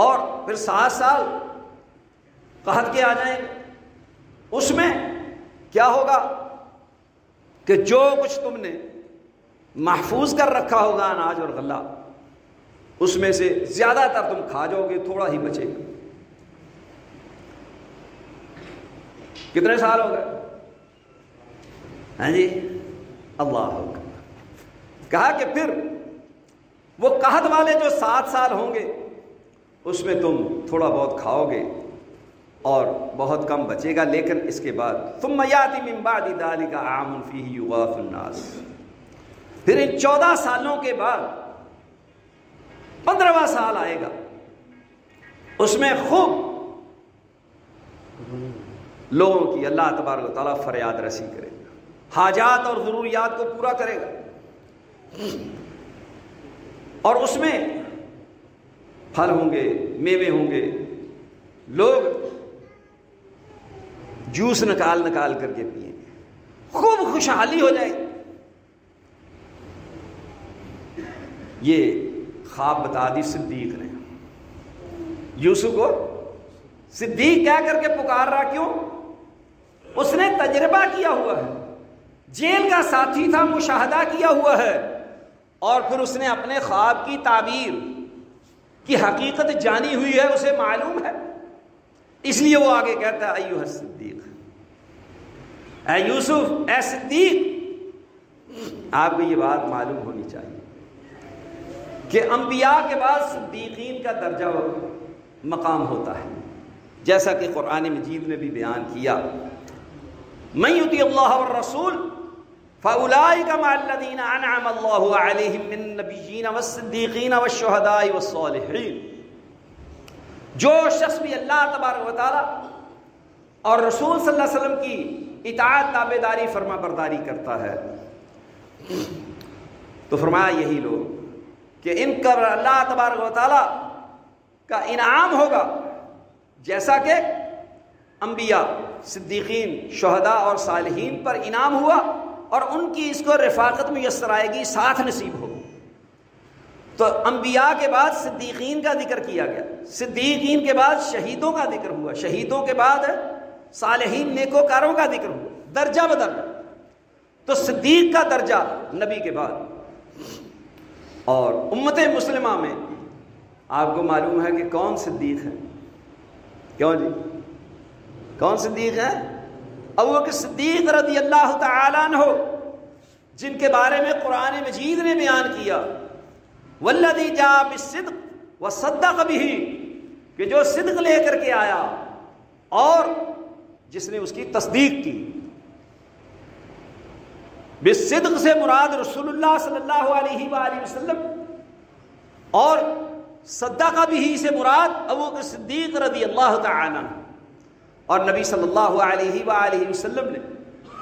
اور پھر 7 سال قحط کے آ جائیں گے، اس میں کیا ہوگا کہ جو کچھ تم نے محفوظ کر رکھا ہوگا اناج اور غلہ، اس میں سے زیادہ تر تم کھا جاؤ گے، تھوڑا ہی بچے گا۔ کتنے سال ہو گئے؟ ہاں جی، اللہ اکبر۔ کہا کہ پھر وہ قحط والے جو 7 سال ہوں گے اس میں تم تھوڑا بہت کھاؤ گے اور بہت کم بچے گا، لیکن اس کے بعد ثم یاتی من بعد ذلک عام فیہ یغاث الناس، پھر ان 14 سالوں کے بعد 15واں سال آئے گا، اس میں خوب لوگوں کی اللہ تبارک و تعالیٰ فریاد رسی کرے گا، حاجات اور ضروریات کو پورا کرے گا، اور اس میں پھل ہوں گے، میوے ہوں گے، لوگ جوس نکال نکال کر کے پیئیں گے، خوب خوشحالی ہو جائے گی۔ یہ خواب بتا دی صدیق نے یوسف کو، صدیق کہہ کر کے پکار رہا، کیوں؟ اس نے تجربہ کیا ہوا ہے، جیل کا ساتھی تھا، مشاہدہ کیا ہوا ہے، اور پھر اس نے اپنے خواب کی تعبیر کی حقیقت جانی ہوئی ہے، اسے معلوم ہے، اس لیے وہ آگے کہتا ہے ایھا الصدیق، اے یوسف، اے صدیق۔ آپ کو یہ بات معلوم ہونی چاہیے کہ انبیاء کے بعد صدیقین کا درجہ و مقام ہوتا ہے، جیسا کہ قرآن مجید نے بھی بیان کیا، من یطیع اللہ والرسول فاولئک مع الذین انعم اللہ علیہم من النبیین والصدیقین والشہداء والصالحین۔ جو شخص بھی اللہ تبارک و تعالی اور رسول صلی اللہ علیہ وسلم کی اطاعت، تابعداری، فرما برداری کرتا ہے، تو فرمایا یہی لوگ کہ ان پر اللہ تبارک و تعالی کا انعام ہوگا، جیسا کہ انبیاء، صدیقین، شہداء اور صالحین پر انعام ہوا، اور ان کی اس کو رفاقت میسر آئے گی، ساتھ نصیب ہوگا۔ تو انبیاء کے بعد صدیقین کا ذکر کیا گیا، صدیقین کے بعد شہیدوں کا ذکر ہوا، شہیدوں کے بعد صالحین نیکوکاروں کا ذکر ہوا، درجہ بدرجہ۔ تو صدیق کا درجہ نبی کے بعد۔ اور امت مسلمہ میں آپ کو معلوم ہے کہ کون صدیق ہے؟ کیوں جی؟ کون صدیق ہے؟ ابوبکر صدیق رضی اللہ تعالیٰ عنہ، جن کے بارے میں قرآن مجید نے بیان کیا والذی جاء بالصدق وصدق بہ، کہ جو صدق لے کر کے آیا اور جس نے اس کی تصدیق کی۔ بالصدق سے مراد رسول اللہ صلی اللہ علیہ وآلہ وسلم، اور صدق بہ سے مراد ابوبکر صدیق رضی اللہ تعالی عنہ۔ اور نبی صلی اللہ علیہ وآلہ وسلم نے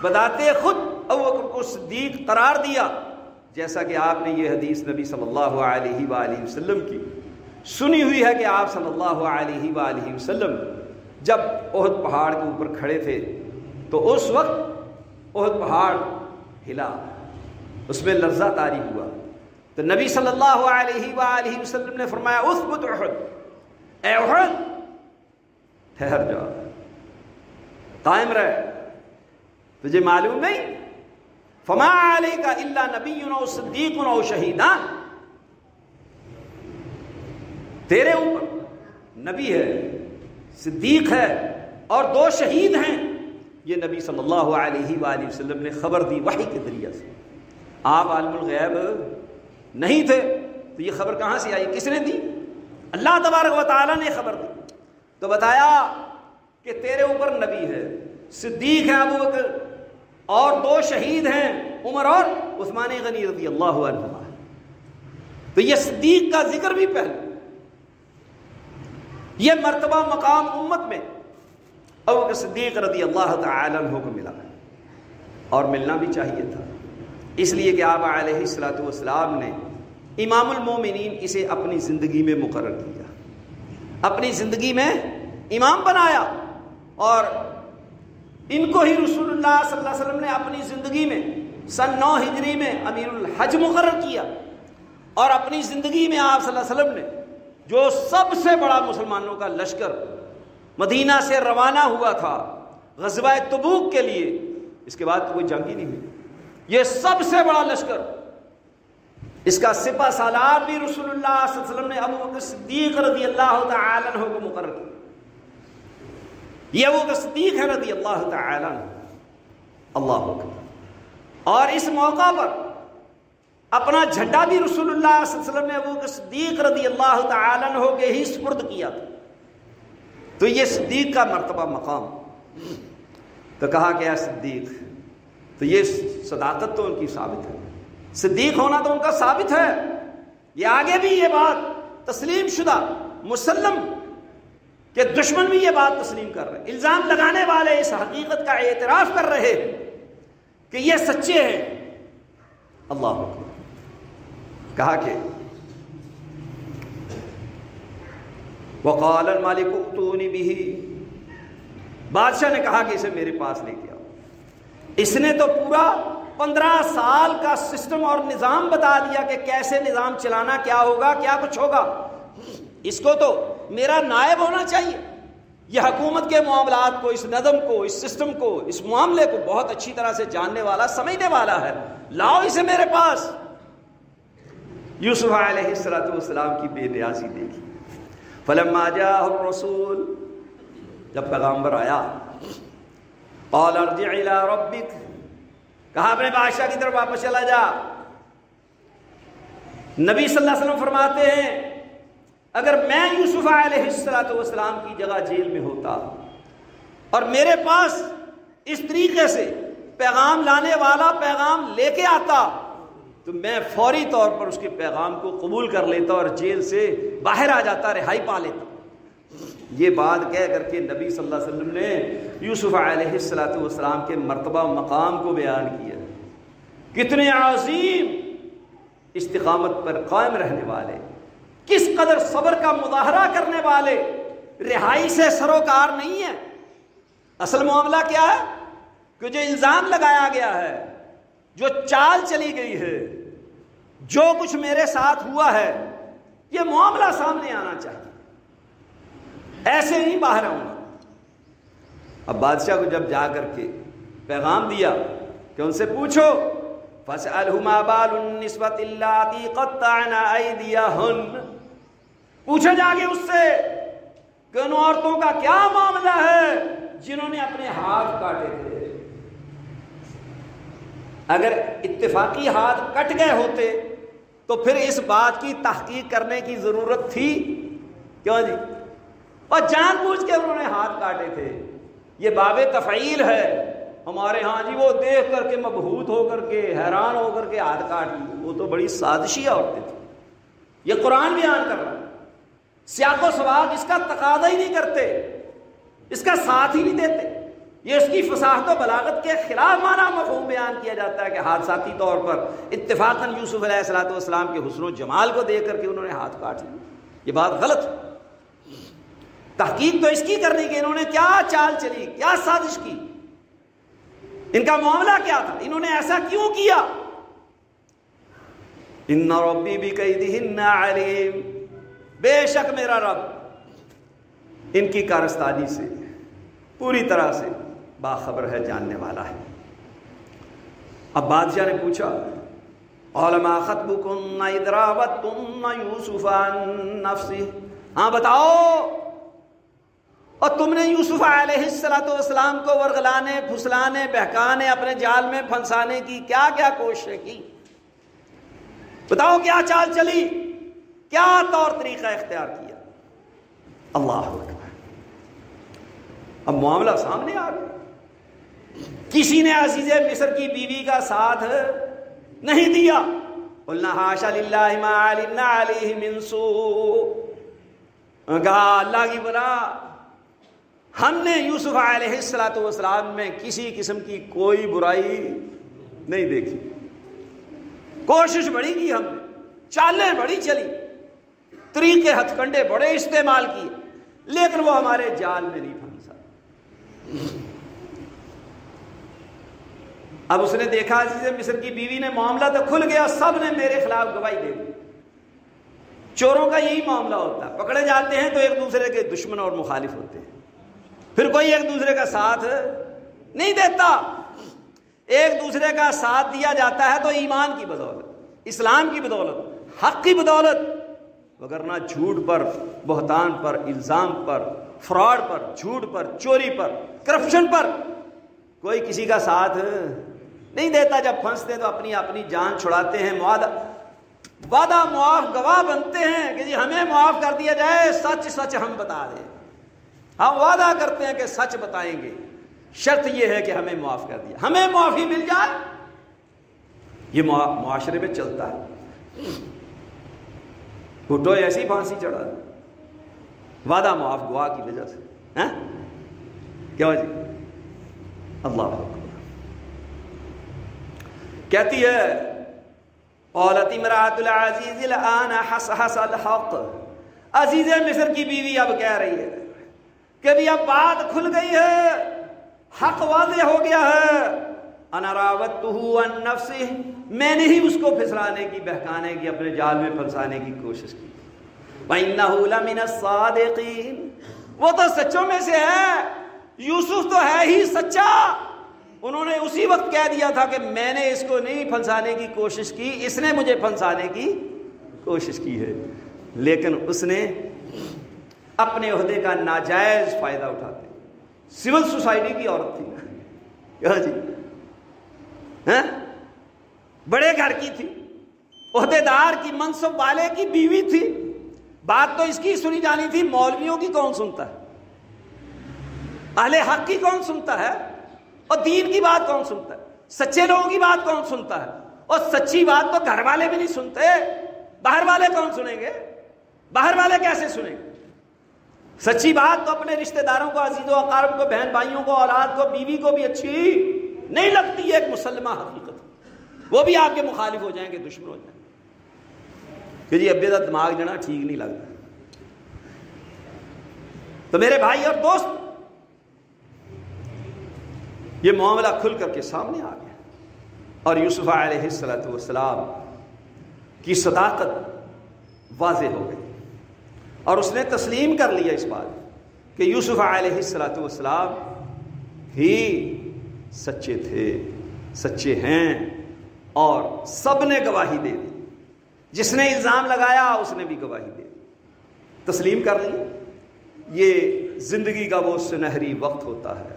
بذات خود ابوبکر کو صدیق قرار دیا، جیسا کہ آپ نے یہ حدیث نبی صلی اللہ علیہ وآلہ وسلم کی سنی ہوئی ہے کہ آپ صلی اللہ علیہ وآلہ وسلم جب احد پہاڑ کے اوپر کھڑے تھے تو اس وقت احد پہاڑ ہلا، اس میں لرزہ طاری ہوا. تو نبی صلی اللہ علیہ وآلہ وسلم نے فرمایا اثبت احد، اے احد ٹھہر جا، قائم رہ، تجھے معلوم نہیں فما علیک الا نبی او صدیق او شہیدان، تیرے اوپر نبی ہے، صدیق ہے اور 2 شہید ہیں. یہ نبی صلی اللہ علیہ وآلہ وسلم نے خبر دی وحی کے ذریعے سے. آپ عالم الغیب نہیں تھے تو یہ خبر کہاں سے آئی؟ کس نے دی؟ اللہ تبارک و تعالیٰ نے خبر دی. تو بتایا کہ تیرے اوپر نبی ہے، صدیق ہے ابو بکر، اور 2 شہید ہیں عمر اور عثمان غنی رضی اللہ عنہما. تو یہ صدیق کا ذکر بھی پہلے، یہ مرتبہ مقام امت میں ابو بکر صدیق رضی اللہ تعالی عنہ کو ملا اور ملنا بھی چاہیے تھا، اس لیے کہ آپ علیہ الصلوۃ والسلام نے امام المومنین اسے اپنی زندگی میں مقرر کیا، اپنی زندگی میں امام بنایا، اور ان کو ہی رسول اللہ صلی اللہ علیہ وسلم نے اپنی زندگی میں سن 9 ہجری میں امیر الحج مقرر کیا. اور اپنی زندگی میں آپ صلی اللہ علیہ وسلم نے جو سب سے بڑا مسلمانوں کا لشکر مدینہ سے روانہ ہوا تھا غزوہ تبوک کے لیے، اس کے بعد تو کوئی جنگ ہی نہیں ہوئی، یہ سب سے بڑا لشکر، اس کا سپہ سالار بھی رسول اللہ صلی اللہ علیہ وسلم نے ابو بکر صدیق رضی اللہ تعالی عنہ کو مقرر کیا. یہ ابو بکر صدیق ہے رضی اللہ تعالی عنہ. اللہ اکبر. اور اس موقع پر اپنا جھنڈا بھی رسول اللہ صلی اللہ علیہ وسلم نے ابو بکر صدیق رضی اللہ تعالی عنہ کے ہی سپرد کیا تھا. تو یہ صدیق کا مرتبہ مقام. تو کہا کہ اے صدیق، تو یہ صداقت تو ان کی ثابت ہے، صدیق ہونا تو ان کا ثابت ہے. یہ آگے بھی یہ بات تسلیم شدہ مسلم کہ دشمن بھی یہ بات تسلیم کر رہے ہیں، الزام لگانے والے اس حقیقت کا اعتراف کر رہے ہیں کہ یہ سچے ہیں. اللہ اکبر. کہا کہ وقال المالک ائتونی بہ، بادشاہ نے کہا کہ اسے میرے پاس لے کے آؤ. اس نے تو پورا 15 سال کا سسٹم اور نظام بتا دیا کہ کیسے نظام چلانا، کیا ہوگا، کیا کچھ ہوگا. اس کو تو میرا نائب ہونا چاہیے. یہ حکومت کے معاملات کو، اس نظم کو، اس سسٹم کو، اس معاملے کو بہت اچھی طرح سے جاننے والا، سمجھنے والا ہے. لاؤ اسے میرے پاس. یوسف علیہ السلام کی بے نیازی دیکھی. فلما جاء الرسول، جب پیغمبر آیا، قال ارجع الى ربک، کہا اپنے بادشاہ کی طرف واپس چلا جا. نبی صلی اللہ علیہ وسلم فرماتے ہیں اگر میں یوسف علیہ السلام کی جگہ جیل میں ہوتا اور میرے پاس اس طریقے سے پیغام لانے والا پیغام لے کے آتا تو میں فوری طور پر اس کے پیغام کو قبول کر لیتا اور جیل سے باہر آ جاتا، رہائی پا لیتا. یہ بات کہہ کر کے نبی صلی اللہ علیہ وسلم نے یوسف علیہ السلام کے مرتبہ و مقام کو بیان کیا. کتنے عظیم استقامت پر قائم رہنے والے، کس قدر صبر کا مظاہرہ کرنے والے، رہائی سے سروکار نہیں ہے. اصل معاملہ کیا ہے کہ جو الزام لگایا گیا ہے، جو چال چلی گئی ہے، جو کچھ میرے ساتھ ہوا ہے، یہ معاملہ سامنے آنا چاہیے، ایسے نہیں باہر آؤں گا. اب بادشاہ کو جب جا کر کے پیغام دیا کہ ان سے پوچھو فَاسْأَلْهُ مَا بَالُ النِّسْوَةِ اللَّاتِي قَطَّعْنَ أَيْدِيَهُنَّ، پوچھا جا کے اس سے کہ ان عورتوں کا کیا معاملہ ہے جنہوں نے اپنے ہاتھ کاٹے تھے. اگر اتفاقی ہاتھ کٹ گئے ہوتے تو پھر اس بات کی تحقیق کرنے کی ضرورت تھی کیوں جی؟ اور جان بوجھ کے انہوں نے ہاتھ کاٹے تھے. یہ باب تفعیل ہے ہمارے ہاں جی، وہ دیکھ کر کے مبہوت ہو کر کے حیران ہو کر کے ہاتھ کاٹ لی. وہ تو بڑی سازشی عورتیں تھیں. یہ قرآن بیان کر رہا ہے. سیاق و سباق اس کا تقاضا ہی نہیں کرتے، اس کا ساتھ ہی نہیں دیتے. یہ اس کی فصاحت و بلاغت کے خلاف معنی مفہوم بیان کیا جاتا ہے کہ حادثاتی طور پر اتفاقاً یوسف علیہ السلام کے حسن و جمال کو دیکھ کر کے انہوں نے ہاتھ کاٹ لیا. یہ بات غلط ہے. تحقیق تو اس کی کرنی کہ انہوں نے کیا چال چلی، کیا سازش کی. ان کا معاملہ کیا تھا؟ انہوں نے ایسا کیوں کیا؟ ان ربی بکیدہن علیم، بے شک میرا رب ان کی کارستانی سے پوری طرح سے باخبر ہے، جاننے والا ہے۔ اب بادشاہ نے پوچھا علماء خطبکن اذ راوتن یوسف عن نفسہ، ہاں بتاؤ، اور تم نے یوسف علیہ السلام کو ورغلانے، پھسلانے، بہکانے، اپنے جال میں پھنسانے کی کیا کیا کوششیں کی؟ بتاؤ کیا چال چلی، کیا طور طریقہ اختیار کیا؟ اللہ اکبر۔ اب معاملہ سامنے آ گیا، کسی نے عزیز مصر کی بیوی کا ساتھ نہیں دیا۔ قلنا حاشا للہ ما علمنا علیہ من سوء، کہا اللہ کی بنا، ہم نے یوسف علیہ السلام میں کسی قسم کی کوئی برائی نہیں دیکھی۔ کوشش بڑی کی ہم نے، چالیں بڑی چلی، طریقے ہتھ کنڈے بڑے استعمال کیے، لیکن وہ ہمارے جال میں نہیں پھنسا۔ اب اس نے دیکھا عزیز مصر کی بیوی نے، معاملہ تو کھل گیا، سب نے میرے خلاف گواہی دے دی۔ چوروں کا یہی معاملہ ہوتا ہے، پکڑے جاتے ہیں تو ایک دوسرے کے دشمن اور مخالف ہوتے ہیں، پھر کوئی ایک دوسرے کا ساتھ نہیں دیتا۔ ایک دوسرے کا ساتھ دیا جاتا ہے تو ایمان کی بدولت، اسلام کی بدولت، حق کی بدولت، وگرنہ جھوٹ پر، بہتان پر، الزام پر، فراڈ پر، جھوٹ پر، چوری پر، کرپشن پر کوئی کسی کا ساتھ نہیں دیتا۔ جب پھنستے تو اپنی اپنی جان چھڑاتے ہیں، وعدہ معاف گواہ بنتے ہیں کہ جی ہمیں معاف کر دیا جائے، سچ سچ ہم بتا دیں، ہم وعدہ کرتے ہیں کہ سچ بتائیں گے، شرط یہ ہے کہ ہمیں معاف کر دیا، ہمیں معافی مل جائے۔ یہ معاشرے میں چلتا ہے، بھٹو ایسی پھانسی چڑھا وعدہ معاف گواہ کی وجہ سے، کیا وجہ؟ اللہ اکبر۔ کہتی ہے قالت امرأۃ العزیز الآن حصحص الحق، عزیز مصر کی بیوی اب کہہ رہی ہے کہ بھی اب بات کھل گئی ہے، حق واضح ہو گیا ہے۔ انا راودتہ عن نفسہ، میں نے ہی اس کو پھسلانے کی، بہکانے کی، اپنے جال میں پھنسانے کی کوشش کی۔ وَإِنَّهُ لَمِنَ الصَّادِقِينَ، وہ تو سچوں میں سے ہے، یوسف تو ہے ہی سچا۔ انہوں نے اسی وقت کہہ دیا تھا کہ میں نے اس کو نہیں پھنسانے کی کوشش کی، اس نے مجھے پھنسانے کی کوشش کی ہے، لیکن اس نے اپنے عہدے کا ناجائز فائدہ اٹھاتے۔ سول سوسائٹی کی عورت تھی، کیا جی، بڑے گھر کی تھی، عہدے دار کی، منصب والے کی بیوی تھی، بات تو اس کی سنی جانی تھی۔ مولویوں کی کون سنتا ہے، اہل حق کی کون سنتا ہے، اور دین کی بات کون سنتا ہے، سچے لوگوں کی بات کون سنتا ہے؟ اور سچی بات تو گھر والے بھی نہیں سنتے، باہر والے کون سنیں گے؟ باہر والے کیسے سنیں گے؟ سچی بات تو اپنے رشتہ داروں کو، عزیز و اقارب کو، بہن بھائیوں کو، اولاد کو، بیوی کو بھی اچھی نہیں لگتی ہے، ایک مسلمہ حقیقت۔ وہ بھی آپ کے مخالف ہو جائیں گے، دشمن ہو جائیں گے کہ جی ابے کا دماغ جنا ٹھیک نہیں لگتا۔ تو میرے بھائی اور دوست، یہ معاملہ کھل کر کے سامنے آ گیا، اور یوسف علیہ السلام کی صداقت واضح ہو گئی، اور اس نے تسلیم کر لیا اس بات کہ یوسف علیہ السلام ہی سچے تھے، سچے ہیں، اور سب نے گواہی دے دی، جس نے الزام لگایا اس نے بھی گواہی دے دی، تسلیم کر لی۔ یہ زندگی کا وہ سنہری وقت ہوتا ہے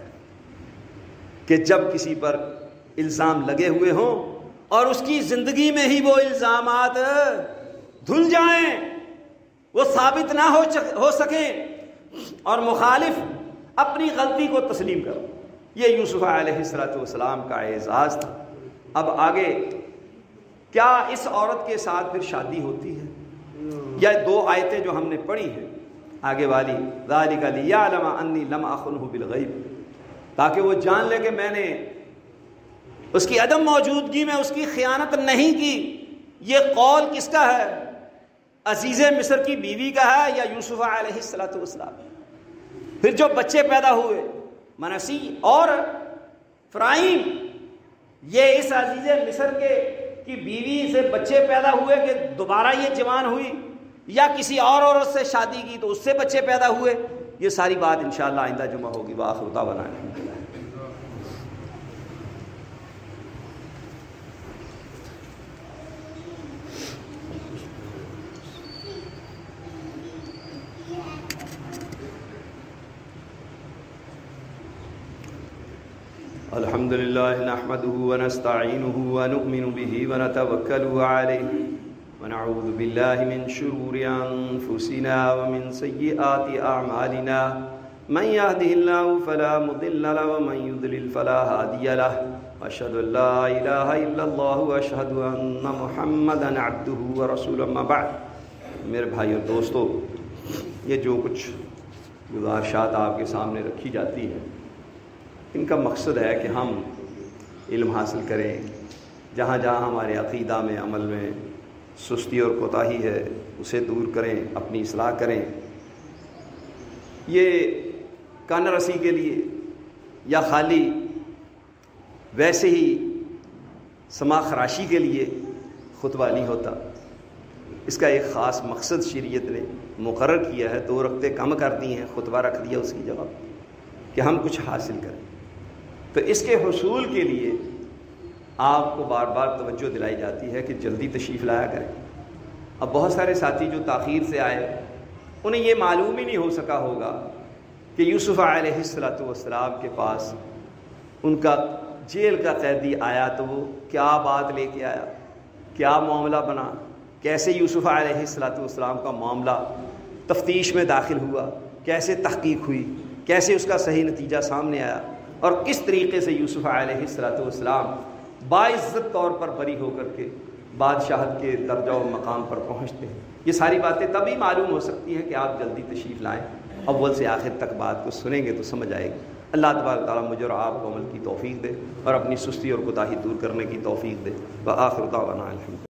کہ جب کسی پر الزام لگے ہوئے ہوں اور اس کی زندگی میں ہی وہ الزامات دھل جائیں، وہ ثابت نہ ہو سکیں، اور مخالف اپنی غلطی کو تسلیم کرو۔ یہ یوسف علیہ السلام کا اعزاز تھا۔ اب آگے کیا اس عورت کے ساتھ پھر شادی ہوتی ہے؟ یا دو آیتیں جو ہم نے پڑھی ہیں آگے والی، ذالک لیعلم انی لم اخنہ بالغیب، تاکہ وہ جان لے کہ میں نے اس کی عدم موجودگی میں اس کی خیانت نہیں کی۔ یہ قول کس کا ہے؟ عزیز مصر کی بیوی کا ہے یا یوسف علیہ السلام؟ پھر جو بچے پیدا ہوئے، منسی اور فرائیم، یہ اس عزیز مصر کی بیوی سے بچے پیدا ہوئے کہ دوبارہ یہ جوان ہوئی، یا کسی اور عورت سے شادی کی تو اس سے بچے پیدا ہوئے، یہ ساری بات انشاءاللہ آئندہ جمعہ ہوگی۔ وآخر دعوانا الحمدللہ۔ الحمد لله نحمده ونستعينه ونؤمن به ونتوكل عليه ونعوذ بالله من شرور أنفسنا ومن سيئات أعمالنا من يهده الله فلا مضل له ومن يضلل فلا هادي له وأشهد أن لا إله إلا الله وأشهد أن محمدا عبده ورسوله أما بعد۔ میرے بھائی اور دوستو، یہ جو کچھ گزارشات آپ کے سامنے رکھی جاتی ہیں، ان کا مقصد ہے کہ ہم علم حاصل کریں، جہاں جہاں ہمارے عقیدہ میں عمل میں سستی اور کوتاہی ہے اسے دور کریں، اپنی اصلاح کریں۔ یہ کان رسی کے لیے یا خالی ویسے ہی سما خراشی کے لیے خطبہ نہیں ہوتا، اس کا ایک خاص مقصد شریعت نے مقرر کیا ہے۔ 2 رکعتیں کم کر دی ہیں، خطبہ رکھ دیا اس کی جگہ کہ ہم کچھ حاصل کریں۔ تو اس کے حصول کے لیے آپ کو بار بار توجہ دلائی جاتی ہے کہ جلدی تشریف لایا کریں۔ اب بہت سارے ساتھی جو تاخیر سے آئے، انہیں یہ معلوم ہی نہیں ہو سکا ہوگا کہ یوسف علیہ السلام کے پاس ان کا جیل کا قیدی آیا تو وہ کیا بات لے کے آیا، کیا معاملہ بنا، کیسے یوسف علیہ السلام کا معاملہ تفتیش میں داخل ہوا، کیسے تحقیق ہوئی، کیسے اس کا صحیح نتیجہ سامنے آیا، اور کس طریقے سے یوسف علیہ السلام باعزت طور پر بری ہو کر کے بادشاہت کے درجہ و مقام پر پہنچتے ہیں۔ یہ ساری باتیں تبھی معلوم ہو سکتی ہیں کہ آپ جلدی تشریف لائیں، اول سے آخر تک بات کو سنیں گے تو سمجھ آئے گی۔ اللہ تبارک تعالیٰ مجھے اور آپ کو عمل کی توفیق دے اور اپنی سستی اور کوتاہی دور کرنے کی توفیق دے۔ وآخر دعوانا الحمدللہ۔